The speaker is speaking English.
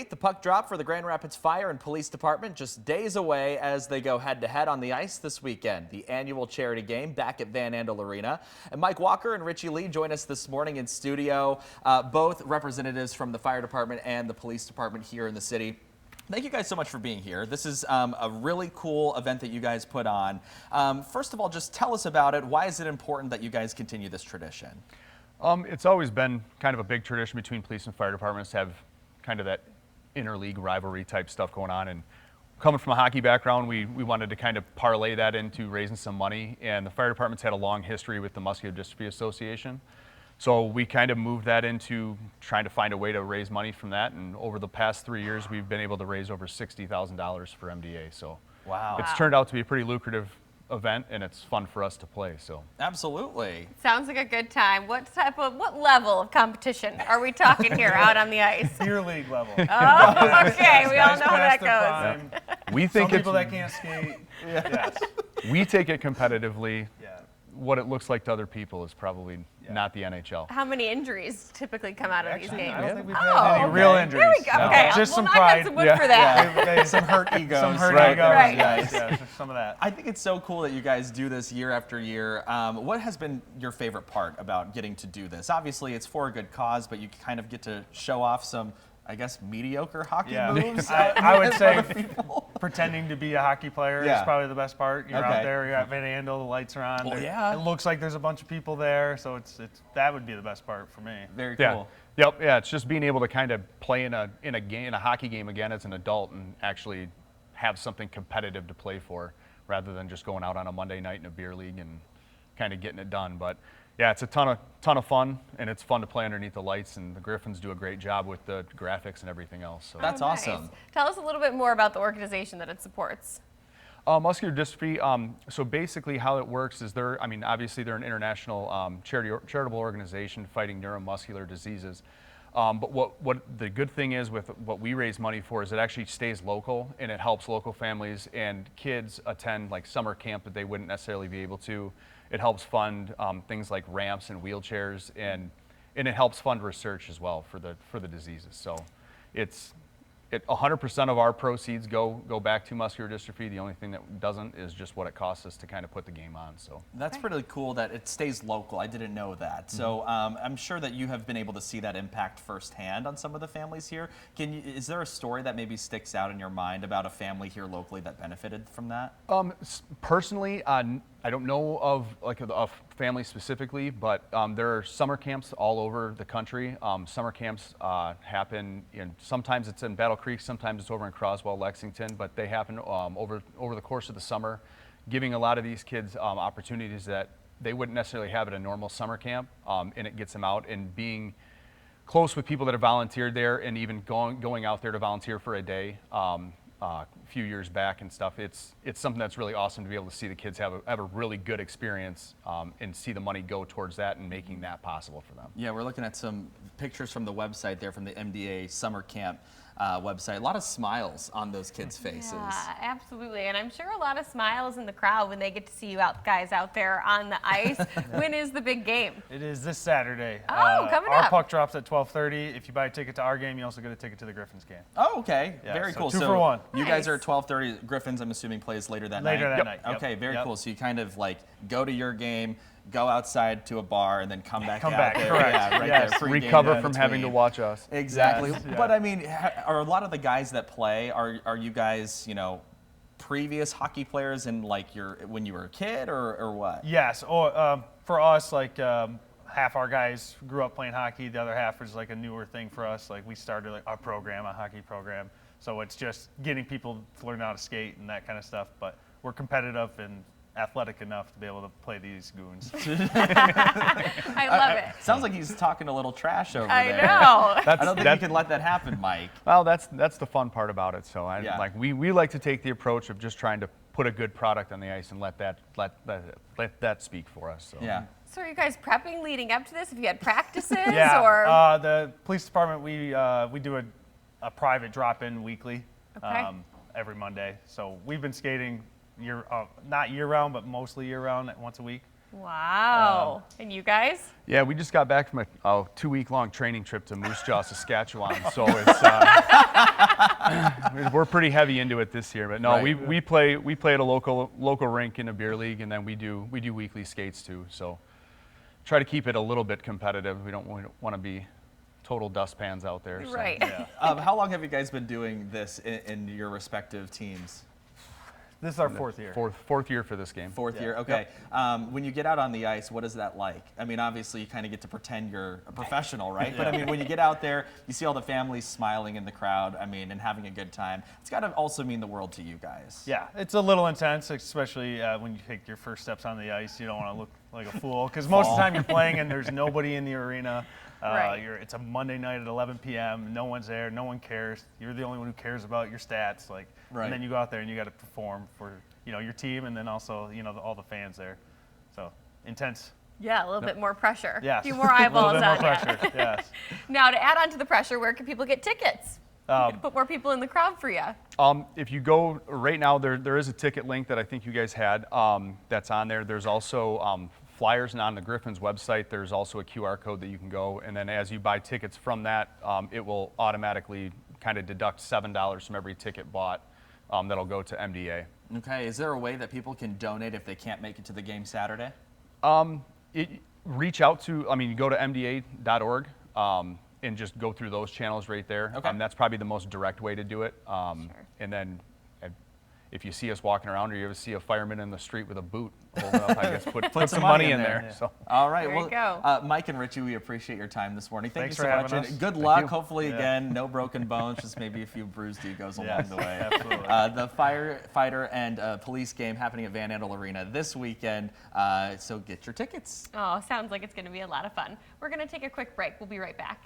The puck drop for the Grand Rapids Fire and Police Department just days away as they go head-to-head on the ice this weekend. The annual charity game back at Van Andel Arena. And Mike Walker and Richie Lee join us this morning in studio, both representatives from the Fire Department and the Police Department here in the city. Thank you guys so much for being here. This is a really cool event that you guys put on. First of all, just tell us about it. Why is it important that you guys continue this tradition? It's always been kind of a big tradition between police and fire departments to have kind of that interleague rivalry type stuff going on. And coming from a hockey background, we wanted to kind of parlay that into raising some money. And the fire department's had a long history with the Muscular Dystrophy Association. So we kind of moved that into trying to find a way to raise money from that. And over the past 3 years, we've been able to raise over $60,000 for MDA. So wow. It's turned out to be a pretty lucrative event, and it's fun for us to play. So absolutely. Sounds like a good time. What level of competition are we talking here out on the ice? Beer league level. Oh, okay. We all know how that goes. Yeah. We think some people that can't skate. Yes. We take it competitively. Yeah. What it looks like to other people is probably not the NHL. How many injuries typically come out of these games? I don't think we've had any real injuries. There we go. No. Okay. Just some knock pride. on some wood for that. Yeah. Some hurt egos. Some hurt right. egos. Right. Yes. Yeah, just some of that. I think it's so cool that you guys do this year after year. What has been your favorite part about getting to do this? Obviously, it's for a good cause, but you kind of get to show off some, I guess, mediocre hockey moves. I would say pretending to be a hockey player is Yeah. probably the best part. You're Okay. out there, you're at Van Andel, the lights are on. Well, There- yeah. It looks like there's a bunch of people there, so it's that would be the best part for me. Very Yeah. cool. Yep. Yeah. It's just being able to kind of play in a hockey game again as an adult and actually have something competitive to play for, rather than just going out on a Monday night in a beer league and kind of getting it done. But yeah, it's a ton of fun, and it's fun to play underneath the lights, and the Griffins do a great job with the graphics and everything else. So. That's Nice. awesome. Tell us a little bit more about the organization that it supports. Muscular Dystrophy, so basically how it works is obviously they're an international charitable organization fighting neuromuscular diseases. But what the good thing is with what we raise money for is it actually stays local, and it helps local families and kids attend like summer camp that they wouldn't necessarily be able to. It helps fund things like ramps and wheelchairs, and it helps fund research as well for the diseases. So it's 100% of our proceeds go back to muscular dystrophy. The only thing that doesn't is just what it costs us to kind of put the game on. So That's pretty cool that it stays local. I didn't know that. So I'm sure that you have been able to see that impact firsthand on some of the families here. Is there a story that maybe sticks out in your mind about a family here locally that benefited from that? Personally, I don't know of like a family specifically, but there are summer camps all over the country. Summer camps happen sometimes it's in Battle Creek, sometimes it's over in Croswell, Lexington, but they happen over the course of the summer, giving a lot of these kids opportunities that they wouldn't necessarily have at a normal summer camp, and it gets them out and being close with people that have volunteered there, and even going out there to volunteer for a day. A few years back and stuff. It's something that's really awesome to be able to see the kids have a really good experience and see the money go towards that and making that possible for them. Yeah, we're looking at some pictures from the website there, from the MDA summer camp website. A lot of smiles on those kids' faces. Yeah, absolutely. And I'm sure a lot of smiles in the crowd when they get to see you guys out there on the ice. When is the big game? It is this Saturday. Oh, coming our up. puck drops at 12:30. If you buy a ticket to our game, you also get a ticket to the Griffins game. Oh, okay. Yeah, Very so cool. 2 for 1. You guys Nice. are at 12:30. Griffins, I'm assuming, plays later that night. Later that night. Yep. Okay, very Yep. cool. So you kind of like go to your game, go outside to a bar, and then come back out back, there. correct. Yeah, right Yes. there. Pre-game Recover in from having to between. watch us. Exactly. Yes, yeah. But I mean, are a lot of the guys that play, are you guys, previous hockey players in like when you were a kid or what? Yes. For us, like half our guys grew up playing hockey. The other half was like a newer thing for us. Like we started like our program, a hockey program. So it's just getting people to learn how to skate and that kind of stuff. But we're competitive and athletic enough to be able to play these goons. I love it. Sounds like he's talking a little trash over I there. know. I don't think you can let that happen, Mike. Well, that's the fun part about it. So Yeah. we like to take the approach of just trying to put a good product on the ice and let that speak for us. So. Yeah. So are you guys prepping leading up to this? Have you had practices Yeah. or? The police department, we do a private drop-in weekly Okay. every Monday. So we've been skating not year-round, but mostly year-round, once a week. Wow. And you guys? Yeah, we just got back from a 2-week-long training trip to Moose Jaw, Saskatchewan. So it's we're pretty heavy into it this year. But no, Right. we play at a local rink in a beer league, and then we do weekly skates too. So try to keep it a little bit competitive. We don't want to be total dustpans out there. So. Right. Yeah. How long have you guys been doing this in your respective teams? This is our 4th year. Fourth year for this game. Fourth year, okay. When you get out on the ice, what is that like? I mean, obviously you kind of get to pretend you're a professional, right? But I mean, when you get out there, you see all the families smiling in the crowd, I mean, and having a good time. It's got to also mean the world to you guys. Yeah, it's a little intense, especially when you take your first steps on the ice. You don't want to look like a fool because most of the time you're playing and there's nobody in the arena. Right. It's a Monday night at 11 p.m. No one's there. No one cares. You're the only one who cares about your stats. Right. And then you go out there and you got to perform for your team and then also all the fans there. So intense. Yeah, a little bit more pressure. Yes. A few more eyeballs a little on bit more you. pressure. Yes. Now, to add on to the pressure, where can people get tickets? Put more people in the crowd for you. If you go right now, there is a ticket link that I think you guys had that's on there. There's also flyers, and on the Griffin's website, there's also a QR code that you can go. And then as you buy tickets from that, it will automatically kind of deduct $7 from every ticket bought. That'll go to MDA. Okay, is there a way that people can donate if they can't make it to the game Saturday? Reach out to, you go to mda.org and just go through those channels right there. Okay. That's probably the most direct way to do it. And then if you see us walking around or you ever see a fireman in the street with a boot holding up, I guess put some money in there. Yeah. So. All right, There you go. Mike and Richie, we appreciate your time this morning. Thank Thanks you so for much. having And us. good Thank luck. you. Hopefully, Yeah. again, no broken bones, just maybe a few bruised egos along Yes, the way. absolutely. The firefighter and police game happening at Van Andel Arena this weekend. So get your tickets. Oh, sounds like it's going to be a lot of fun. We're going to take a quick break. We'll be right back.